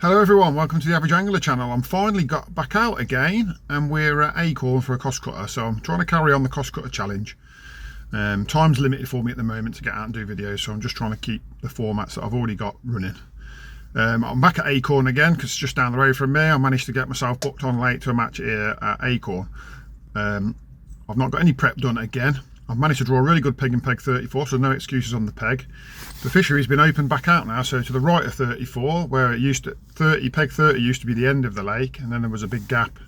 Hello everyone, welcome to the Average Angler channel. I'm finally got back out again and we're at ACORN for a cost cutter, so I'm trying to carry on the cost cutter challenge. Time's limited for me at the moment to get out and do videos, so I'm just trying to keep the formats that I've already got running. I'm back at ACORN again because it's just down the road from me. I managed to get myself booked on late to a match here at ACORN. I've not got any prep done again. I've managed to draw a really good peg in peg 34, so no excuses on the peg. The fishery's been opened back out now, so to the right of 34, where it used to, peg 30 used to be the end of the lake, and then there was a big gap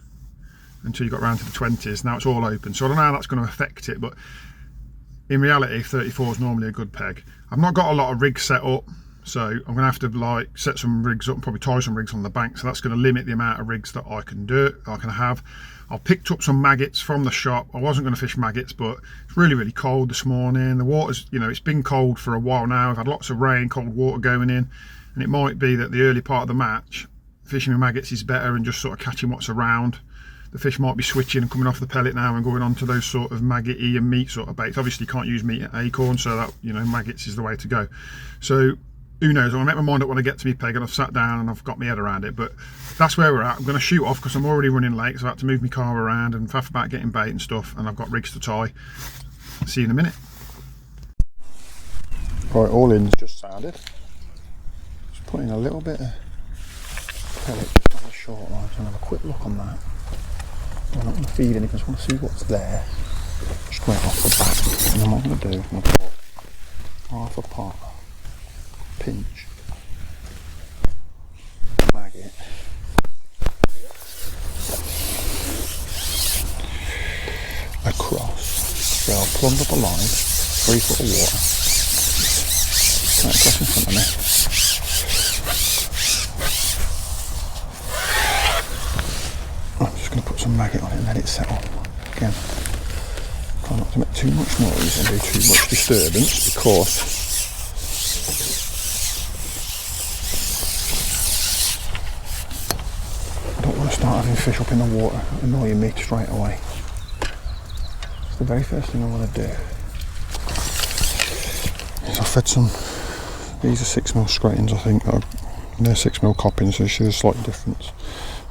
until you got round to the 20s. Now it's all open, so I don't know how that's going to affect it, but in reality 34 is normally a good peg. I've not got a lot of rigs set up, so I'm going to have to like set some rigs up and probably tie some rigs on the bank, so that's going to limit the amount of rigs that I can have. I picked up some maggots from the shop. I wasn't going to fish maggots, but it's really cold this morning. The water's, it's been cold for a while now. I've had lots of rain, cold water going in, and it might be that the early part of the match fishing with maggots is better and just sort of catching what's around. The fish might be switching and coming off the pellet now and going on to those sort of maggoty and meat sort of baits. Obviously you can't use meat at ACORN, so that, maggots is the way to go. So who knows, I'll make my mind up when I get to me peg and I've sat down and I've got my head around it, but that's where we're at. I'm going to shoot off because I'm already running late, so I have to move my car around and faff about getting bait and stuff, and I've got rigs to tie. See you in a minute. Right, all in's just sounded. Just put in a little bit of pellet just on the short line, so I'll have a quick look on that. I'm not going to feed anything, I just want to see what's there. Straight off the bat. And then what I'm going to do is I'm going to put half a pot pinch maggot across, so I'll plumb up a line, 3 foot of water, right across in front of me. I'm just going to put some maggot on it and let it settle. Again, try not to make too much noise and do too much disturbance, because start having fish up in the water annoying me straight away. It's the very first thing I want to do is I've fed some, these are 6mm scratings I think, they're 6mm coppings, so you see there's a slight difference.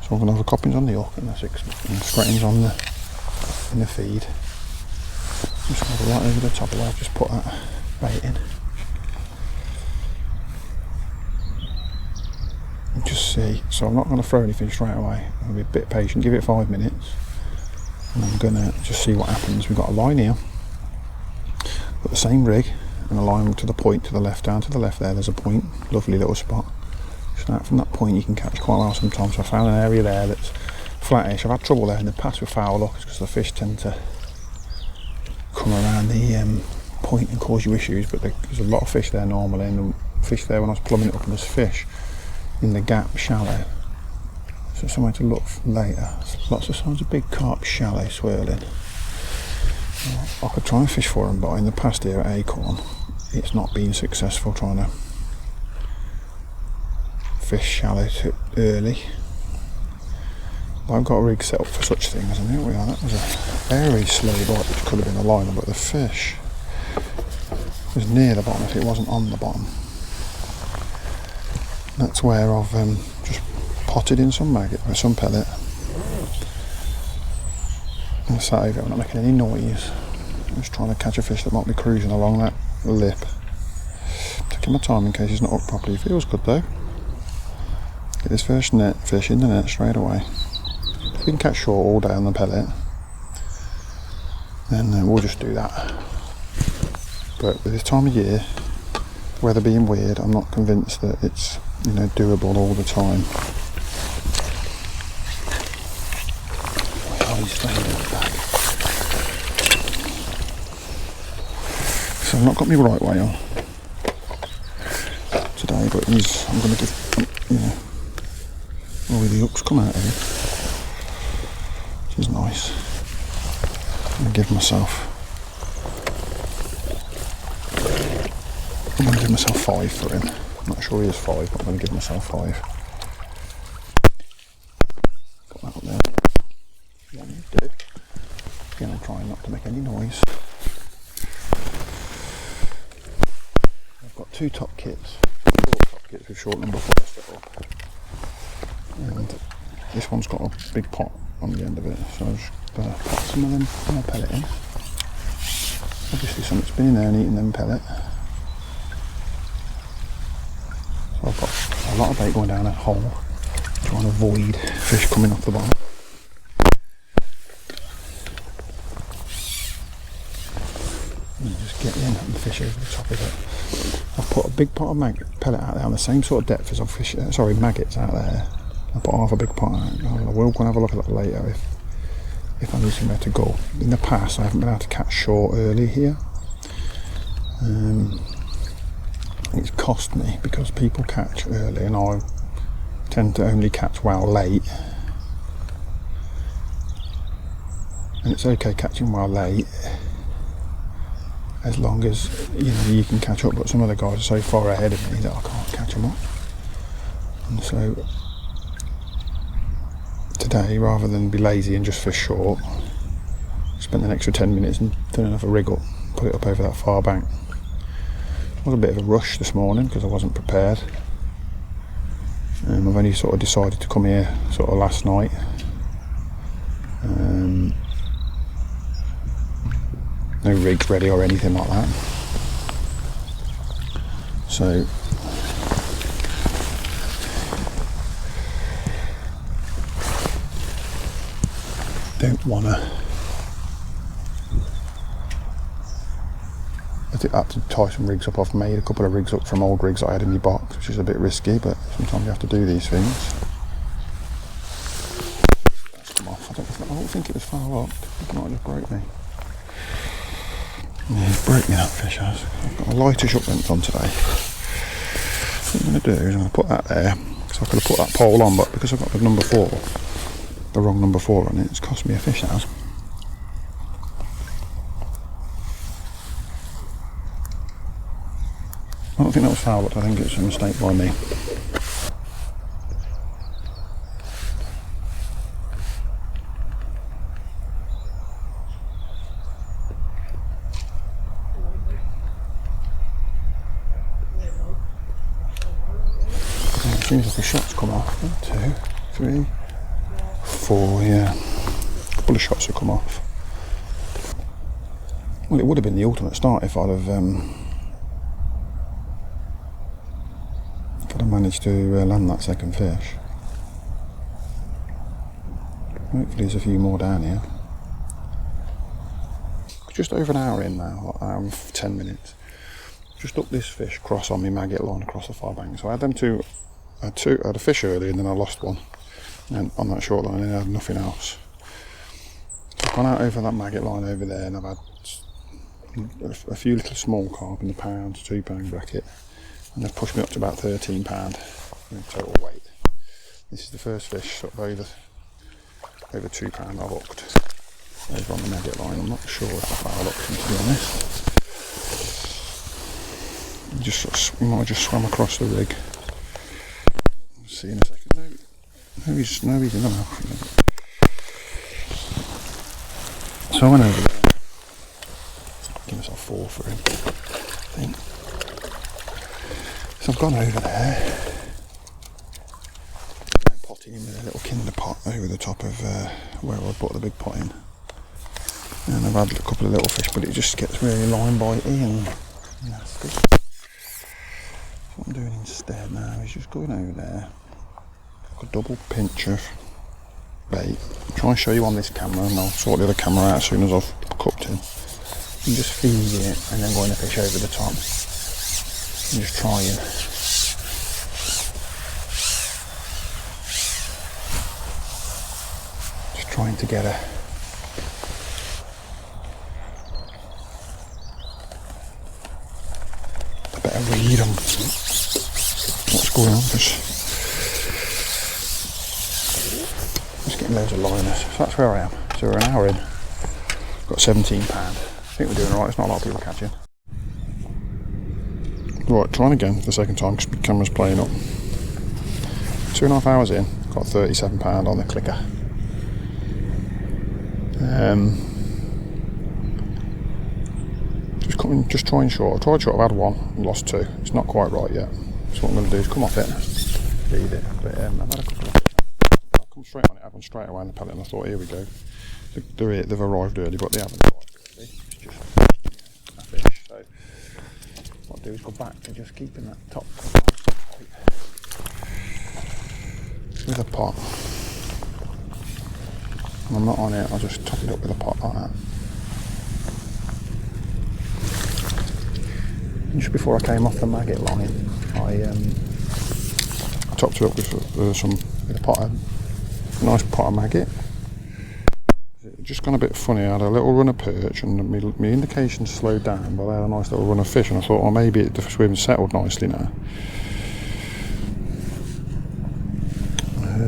So I'm going to have the coppings on the hook and the 6mm scratings on in the feed. Just have it right over the top of where I've just put that bait in. Just see, so I'm not going to throw anything straight away. I'm going to be a bit patient, give it 5 minutes, and I'm going to just see what happens. We've got a line here, got the same rig, and a line to the point to the left, down to the left there's a point, lovely little spot. Start from that point, you can catch quite well sometimes. So I found an area there that's flattish. I've had trouble there in the past with foul hook because the fish tend to come around the point and cause you issues, but there's a lot of fish there normally, and the fish there when I was plumbing it up, and there's fish in the gap shallow, so somewhere to look later. Lots of signs of big carp shallow swirling. I could try and fish for them, but in the past here at ACORN it's not been successful trying to fish shallow too early. But I've got a rig set up for such things, and here we are. That was a very slow bite, which could have been a liner, but the fish was near the bottom if it wasn't on the bottom. That's where I've just potted in some maggot or some pellet. And I sat over it, I'm not making any noise. I'm just trying to catch a fish that might be cruising along that lip. Taking my time in case he's not up properly. Feels good though. Get this first fish in the net straight away. If we can catch short all day on the pellet, then we'll just do that. But with this time of year, weather being weird, I'm not convinced that it's doable all the time. Oh, he's staying in the back. So I've not got my right way on today, but I'm going to give, all the hooks come out of it, which is nice. I'm going to give myself 5 for him. I'm not sure he is 5, but I'm going to give myself 5. Got that up there. Yeah, do. Again, I'm trying not to make any noise. I've got 2 top kits, 4 top kits with short number 4 set up. this one's got a big pot on the end of it, so I'm just going to put some of them more pellet in. Obviously something's been in there and eating them pellet. So I've got a lot of bait going down that hole, trying to avoid fish coming off the bottom. And just get in and fish over the top of it. I've put a big pot of pellet out there on the same sort of depth as I've fished, maggots out there. I put half a big pot out. I will go and have a look at that later if I need somewhere to go. In the past I haven't been able to catch short early here. It's cost me because people catch early and I tend to only catch well late. And it's okay catching well late as long as you can catch up, but some of the guys are so far ahead of me that I can't catch them up. And so today, rather than be lazy and just fish short, spent an extra 10 minutes and done another rig up, put it up over that far bank. It was a bit of a rush this morning because I wasn't prepared. I've only sort of decided to come here sort of last night. No rigs ready or anything like that. So don't wanna. I had to tie some rigs up. I've made a couple of rigs up from old rigs I had in my box, which is a bit risky, but sometimes you have to do these things. That's come off. I don't think it was foul up. It might have just broke me. Yeah, it broke me, that fish has. I've got a lightish up length on today. What I'm going to do is I'm going to put that there, because I could have put that pole on, but because I've got the number 4, the wrong number 4 on it, it's cost me a fish now. I don't think that was foul, but I think it's a mistake by me. It seems like the shots come off. 1, 2, 3, 4, yeah. A couple of shots have come off. Well, it would have been the ultimate start if I'd have managed to land that second fish. Hopefully there's a few more down here. Just over an hour in now, an hour and 10 minutes. Just up this fish across on my maggot line across the far bank. So I had them two. I had a fish early and then I lost one, and on that short line, and I had nothing else. So I've gone out over that maggot line over there, and I've had a few little small carp in the £1 to £2 bracket, and they've pushed me up to about £13 in total weight. This is the first fish sort of over £2 I've hooked over on the maggot line. I'm not sure if I hooked him, to be honest. You might have just swam across the rig. See in a second. No, he's in the mouth. So I went over there. Give myself 4 for him, I think. So I've gone over there and potting him with a little kinder pot over the top of where I put the big pot in. And I've had a couple of little fish, but it just gets really line bitey and nasty. What I'm doing instead now is just going over there, a double pinch of bait. I'll try and show you on this camera, and I'll sort the other camera out as soon as I've cooked him. And just feed it, and then going a fish over the top, and just trying to get a better read on what's going on. Just getting loads of liners. So that's where I am. So we're an hour in. Got £17. I think we're doing alright. It's not a lot of people catching. Right, trying again for the second time because my camera's playing up. 2.5 hours in. Got £37 on the clicker. Just trying short. I tried short. I've had 1 and lost 2. It's not quite right yet. So what I'm going to do is come off it, feed it. But I've had a couple of. I'll come straight on it, had one straight away in the pellet, and I thought, here we go. They've arrived early, but they haven't arrived early. It's just a fish. So what I'll do is go back to just keeping that top with a pot. When I'm not on it, I'll just top it up with a pot like that. And just before I came off the maggot line, I topped it up with a nice pot of maggot. It just gone a bit funny. I had a little run of perch, and my indication slowed down, but I had a nice little run of fish, and I thought, oh, maybe the swimm's settled nicely now.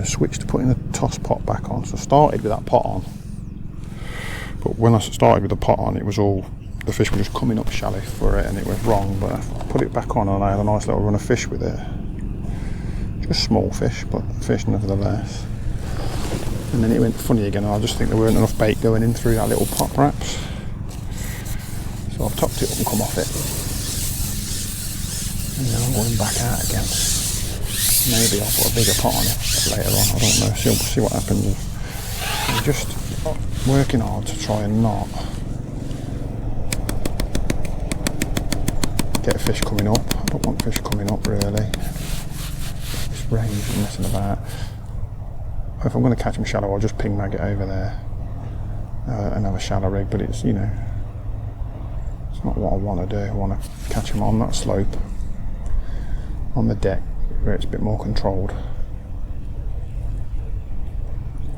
Switched to putting the toss pot back on. So I started with that pot on, but when I started with the pot on, it was all, the fish were just coming up shallow for it, and it was wrong. But I put it back on, and I had a nice little run of fish with it. Just small fish, but fish nevertheless. And then it went funny again, and I just think there weren't enough bait going in through that little pot, perhaps. So I've topped it up and come off it. And now I'm going back out again. Maybe I'll put a bigger pot on it later on, I don't know, see what happens. I'm just working hard to try and not get fish coming up. I don't want fish coming up really. This rain's messing about. If I'm going to catch them shallow, I'll just ping maggot over there and have a shallow rig, but it's, you know, it's not what I want to do. I want to catch them on that slope, on the deck, where it's a bit more controlled.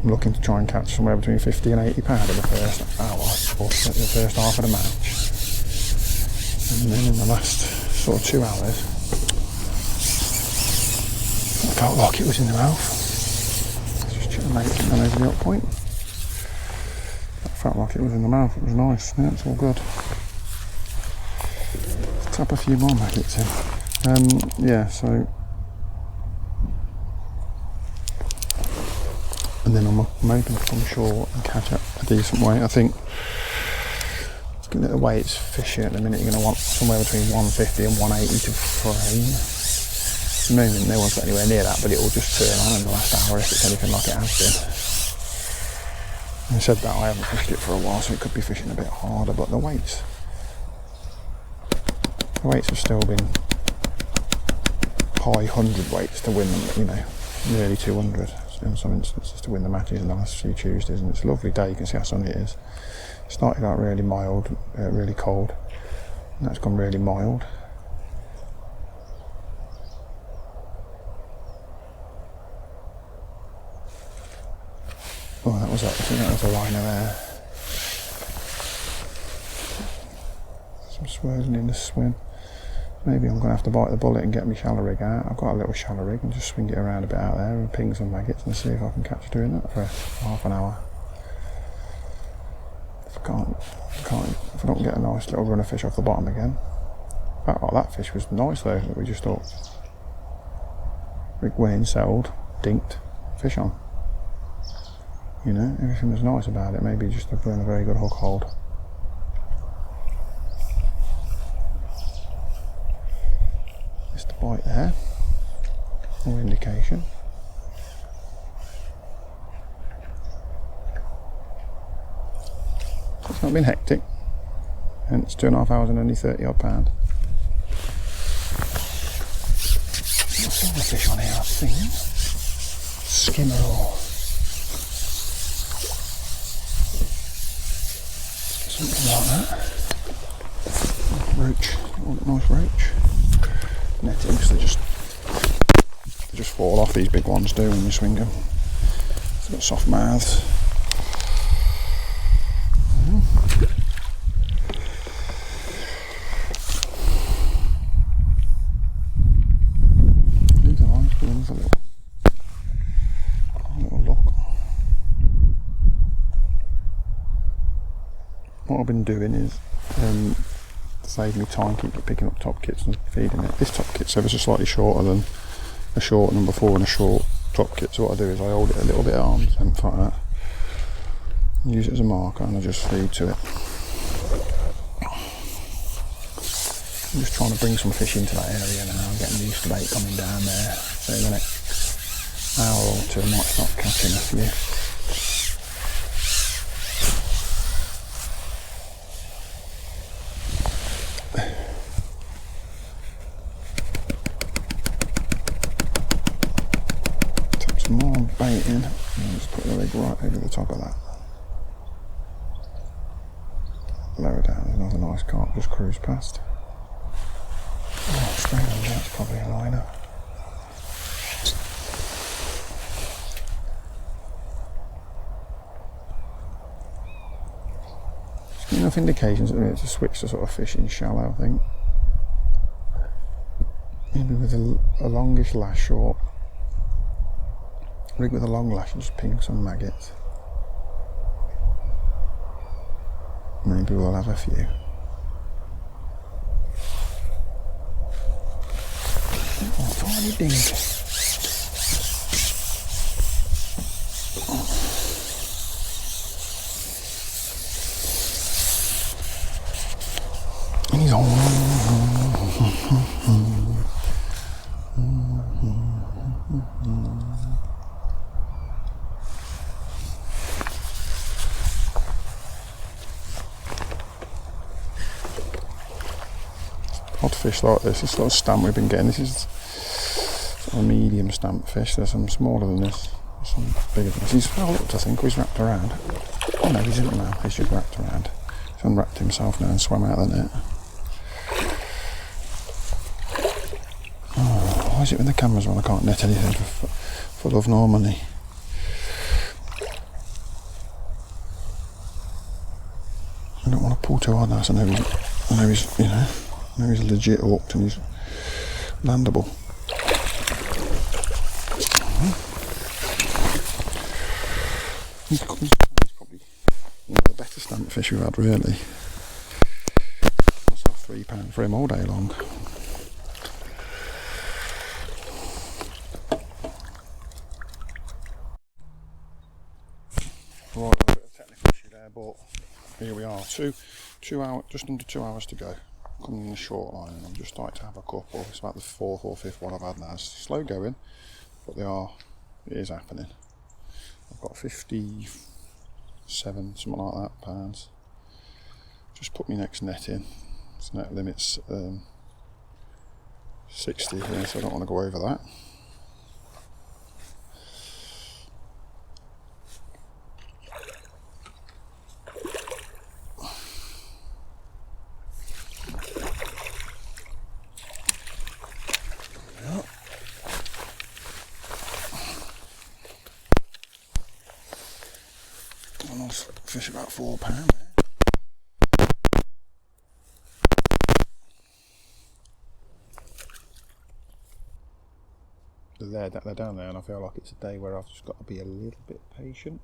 I'm looking to try and catch somewhere between 50 and 80 pound in the first hour, or the first half of the match. And then in the last sort of 2 hours, I felt like it was in the mouth. Just checking and over the up point. That felt like it was in the mouth, it was nice, yeah, it's all good. Let's tap a few more maggots in. Yeah, so. And then I'm hoping to come shore and catch up a decent weight. I think, looking at the way it's fishing at the minute, you're going to want somewhere between 150 and 180 to frame. At the moment, no one's got anywhere near that, but it will just turn on in the last hour if it's anything like it has been. Having said that, I haven't fished it for a while, so it could be fishing a bit harder, but the weights have still been high 100 weights to win them, you know, nearly 200. In some instances to win the matches in the last few Tuesdays, and it's a lovely day. You can see how sunny it is. It started out really mild, really cold, and that's gone really mild. Oh, I think that was a liner there. Some swirling in the swim. Maybe I'm going to have to bite the bullet and get my shallow rig out. I've got a little shallow rig and just swing it around a bit out there and ping some maggots and see if I can catch doing that for half an hour. If I don't get a nice little run of fish off the bottom again. That, like, that fish was nice though, that we just thought, rig went in, settled, dinked, fish on. You know, everything was nice about it. Maybe just a very good hook hold. Bite there, no indication. It's not been hectic, and it's 2.5 hours and only 30 odd pound. I saw the fish on here, I think. Skimmer or something like that. Roach, nice roach. Netting, because they just fall off, these big ones do when you swing them. It's got soft mouths. These are nice, but there's a little look. What I've been doing is save me time, keep picking up top kits and feeding it. This top kit's ever so slightly shorter than a short number 4 and a short top kit, so what I do is I hold it a little bit at arm's length like that, use it as a marker, and I just feed to it. I'm just trying to bring some fish into that area now. I'm getting used to bait coming down there, so in the next hour or to, I might start catching a few. Tap some more bait in, and just put the rig right over the top of that. Lower down, there's another nice carp just cruise past. Oh, straight on, that's probably a liner. Just enough indications at the minute to switch to sort of fishing shallow, I think. Maybe with a longish lash, or rig with a long lash and just ping some maggots. Maybe we'll have a few. Oh, tiny dink. And he's on. Odd fish like this sort of stamp we've been getting. This is sort of a medium stamp fish. There's some smaller than this, some bigger than this. He's well up, I think. He's wrapped around. Oh no, he's isn't now. He's just wrapped around. He's unwrapped himself now and swam out of the net. Oh, why is it when the camera's on I can't net anything for love nor money? I don't want to pull too hard now, so I know he's, you know. Now he's legit hooked and he's landable. He's probably one of the better stamp fish we've had, really. Must have £3 for him all day long. Right, a bit of technical issue there, but here we are. Two hours, just under 2 hours to go. Coming in the short line, and I'm just starting to have a couple. It's about the 4th or 5th one I've had now. It's slow going, but it is happening. I've got 57, something like that, pounds. Just put my next net in. Its net limit's 60 here, so I don't want to go over that. Fish about £4 there. They're down there, and I feel like it's a day where I've just got to be a little bit patient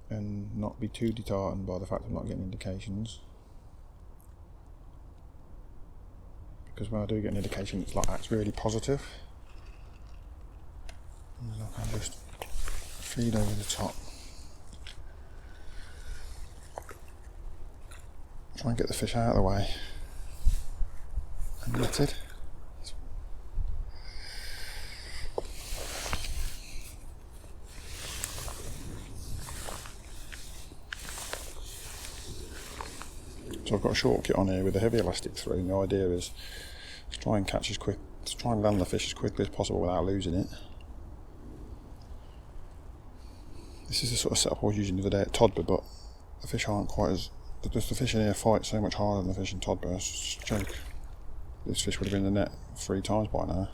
and not be too disheartened by the fact I'm not getting indications, because when I do get an indication, it's like that's really positive. And look, I just feed over the top. Try and get the fish out of the way and netted. So I've got a short kit on here with a heavy elastic through, and the idea is to try and land the fish as quickly as possible without losing it. This is the sort of setup I was using the other day at Todber, but the fish aren't quite as... The fish in here fight so much harder than the fish in Todber. It's just a joke. This fish would have been in the net 3 times by now.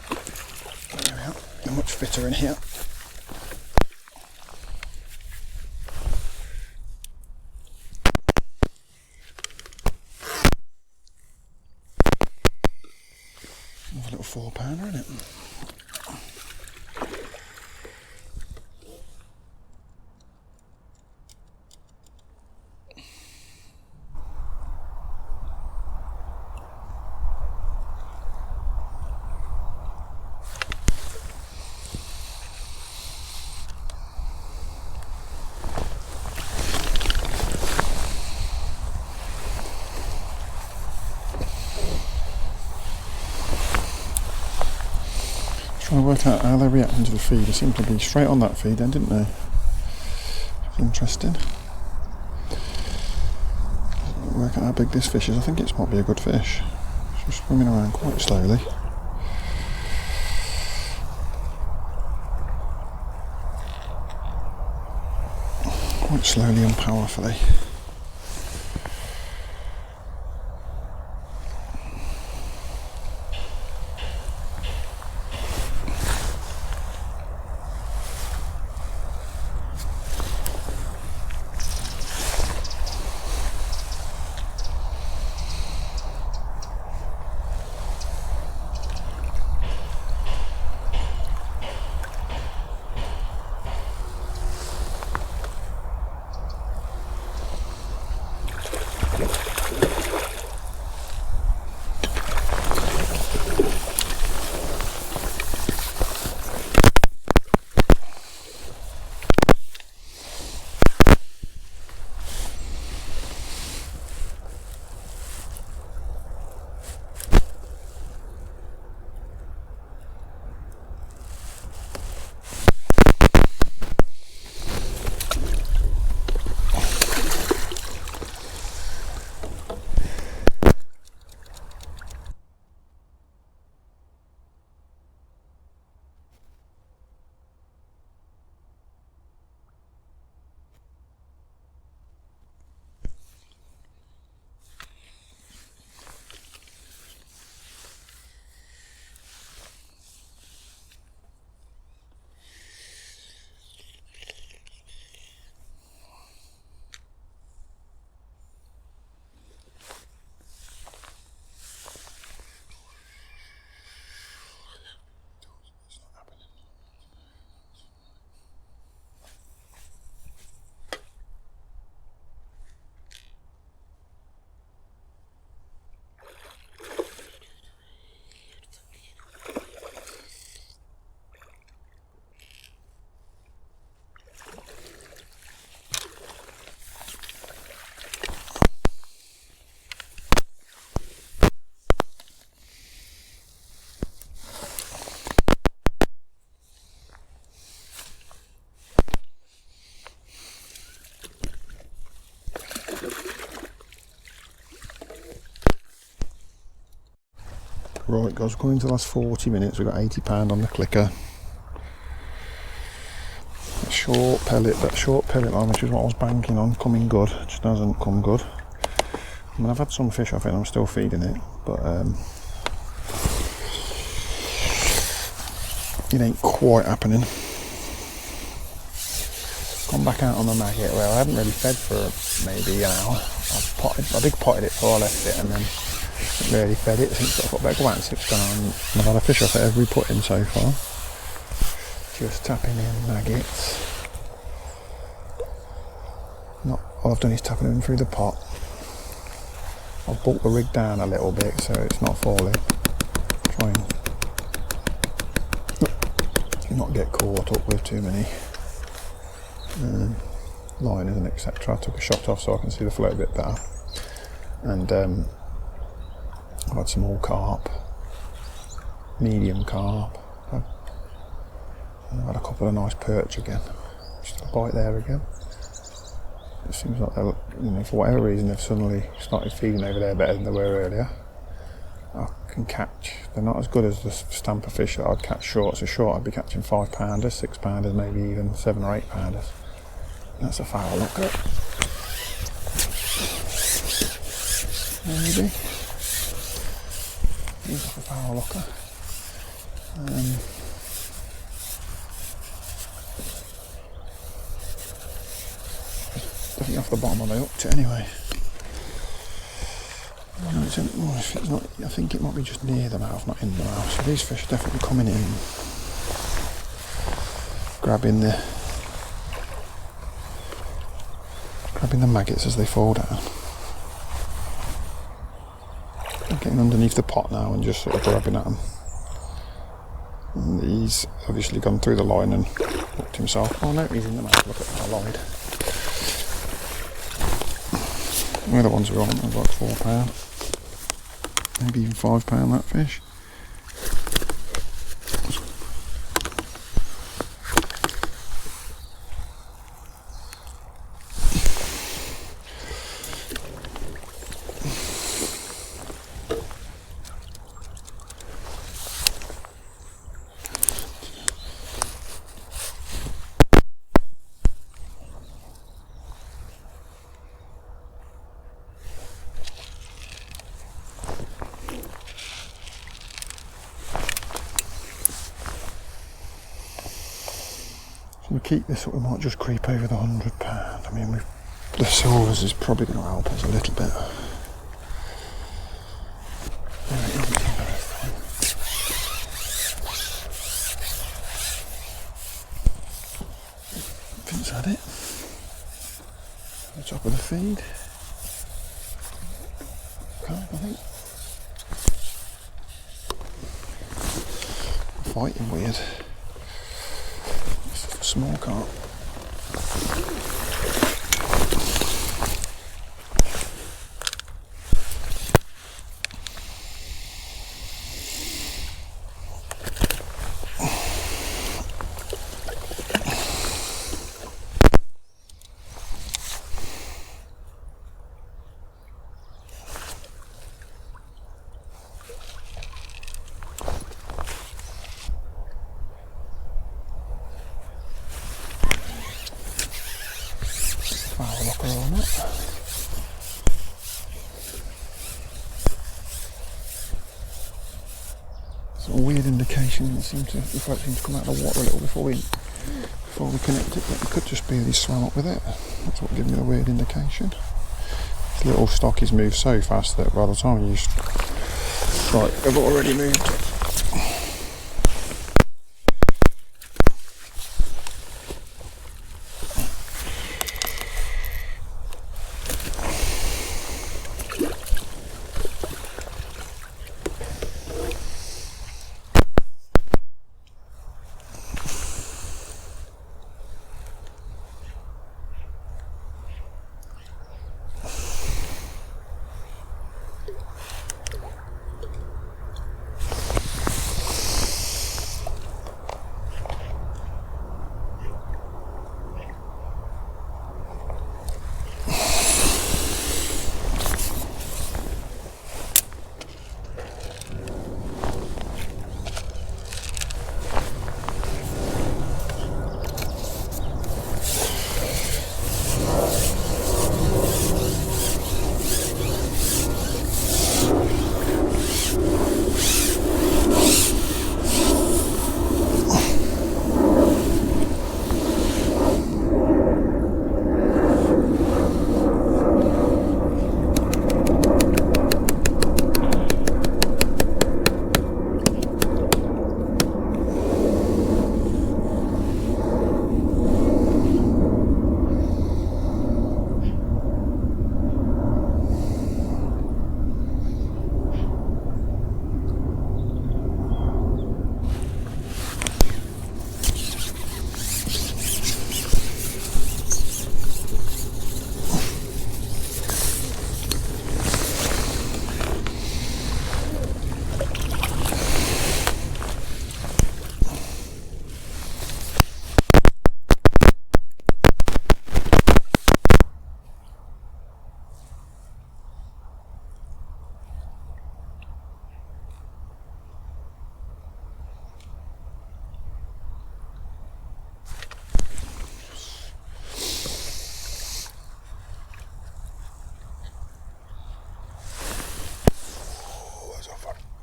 There we are. They're much fitter in here. Another little 4-pounder, isn't it? Trying to work out how they're reacting to the feed. They seem to be straight on that feed then, didn't they? Interesting. Work out how big this fish is. I think it might be a good fish. It's just swimming around quite slowly. Quite slowly and powerfully. Right guys, we're coming to the last 40 minutes. We've got £80 on the clicker. That short pellet line, which is what I was banking on, coming good. It just hasn't come good. I mean, I've had some fish off it and I'm still feeding it, but it ain't quite happening. Gone back out on the maggot. Well, I haven't really fed for maybe an hour. I big potted it before I left it, and then really fed it since I've got about 6 gone on. I've had a fish off it every put-in so far. Just tapping in maggots. Not all I've done is tapping them through the pot. I've brought the rig down a little bit so it's not falling. Try and not get caught up with too many liners and etc. I took a shot off so I can see the float a bit better. And I've had some more carp, medium carp. I've had a couple of nice perch again. Just a bite there again. It seems like they're, for whatever reason, they've suddenly started feeding over there better than they were earlier. I can catch. They're not as good as the stamper fish that I'd catch short. So short, I'd be catching 5-pounders, 6-pounders, maybe even 7 or 8-pounders. That's a foul looker. Maybe. He's like a foul looker. Definitely off the bottom of the hooked it anyway. No, it's not, I think it might be just near the mouth, not in the mouth. So these fish are definitely coming in, grabbing the maggots as they fall down. I'm getting underneath the pot now and just sort of grabbing at them. And he's obviously gone through the line and hooked himself. Oh no, he's in the mouth. Look at that, I lied. They're the ones we want. They're like £4, maybe even £5 that fish. we keep this up, we might just creep over the £100. I mean, the silvers is probably going to help us a little bit. I think that's it. The top of the feed. Okay, I think. Fighting weird. It's a small carp. Locker on it. It's a weird indication. The float seems to come out of the water a little before we connect it, but it could just be that he's swam up with it. That's what gives me a weird indication. This little stock is moved so fast that by the time you strike, I've already moved it.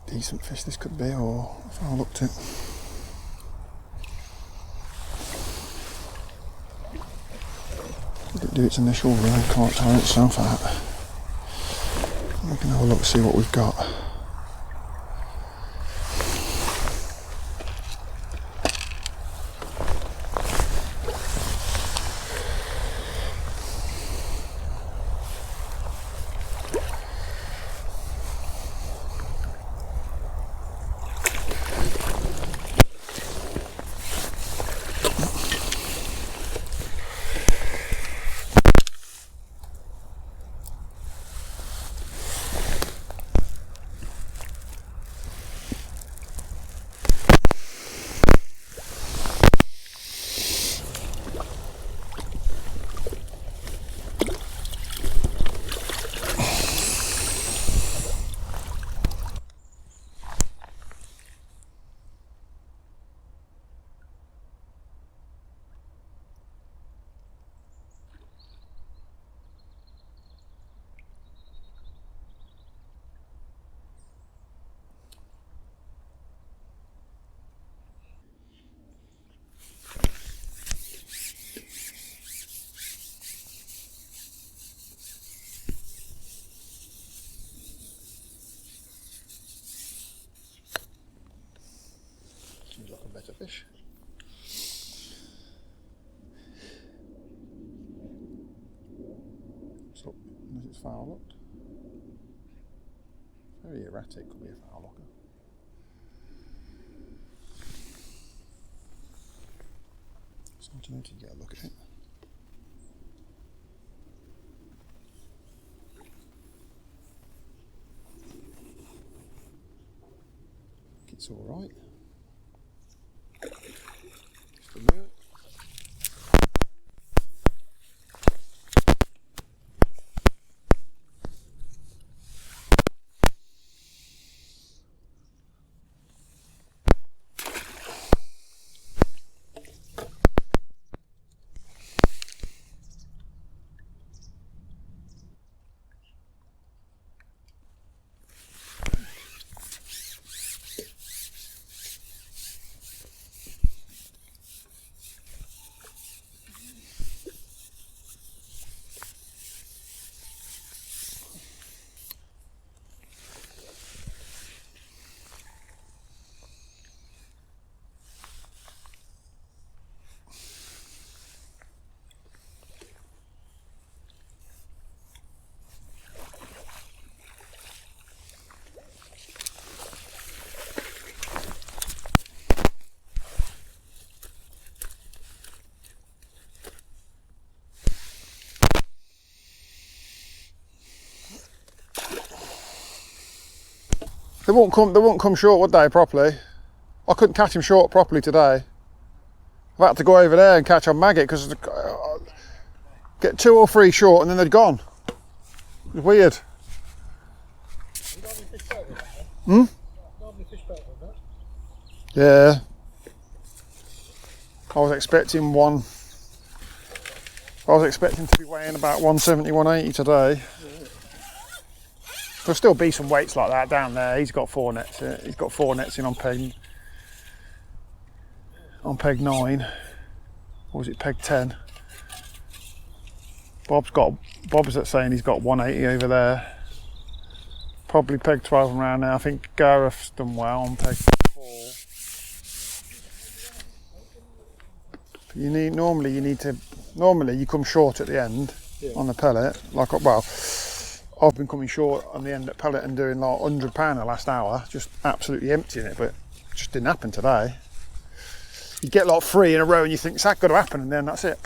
Decent fish this could be, or if I looked at didn't do its initial run, can't tire itself out. We can have a look, see what we've got. better fish. So, as it's foul locked. Very erratic, could be a foul locker. So I don't know to get a look at it. It's all right. Just a minute. They won't come short, would they, properly? I couldn't catch him short properly today. I've had to go over there and catch on maggot because get 2 or 3 short and then they'd gone. It's weird. Hmm? Yeah. I was expecting to be weighing about 170, 180 today. There'll still be some weights like that down there. He's got 4 nets. He's got 4 nets in on peg 9. Or was it peg 10? Bob's saying he's got 180 over there. Probably peg 12 around there. I think Gareth's done well on peg 4. But normally you come short at the end on the pellet. I've been coming short on the end at pellet and doing like £100 the last hour, just absolutely emptying it, but it just didn't happen today. You get like 3 in a row and you think, is that going to happen? And then that's it.